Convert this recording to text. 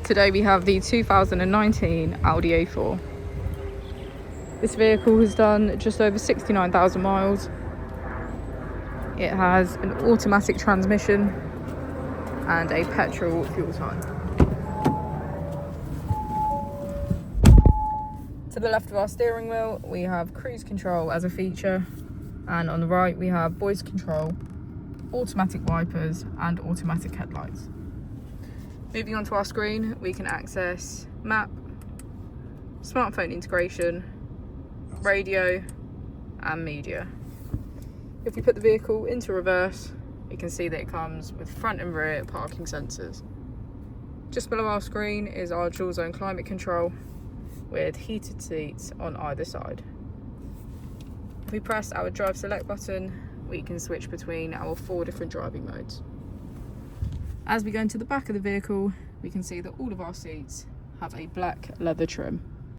Today we have the 2019 Audi A4. This vehicle has done just over 69,000 miles. It has an automatic transmission and a petrol fuel type. To the left of our steering wheel, we have cruise control as a feature, and on the right we have voice control, automatic wipers and automatic headlights. Moving on to our screen, we can access map, smartphone integration, radio and media. If we put the vehicle into reverse, we can see that it comes with front and rear parking sensors. Just below our screen is our dual zone climate control with heated seats on either side. If we press our drive select button, we can switch between our 4 different driving modes. As we go into the back of the vehicle, we can see that all of our seats have a black leather trim.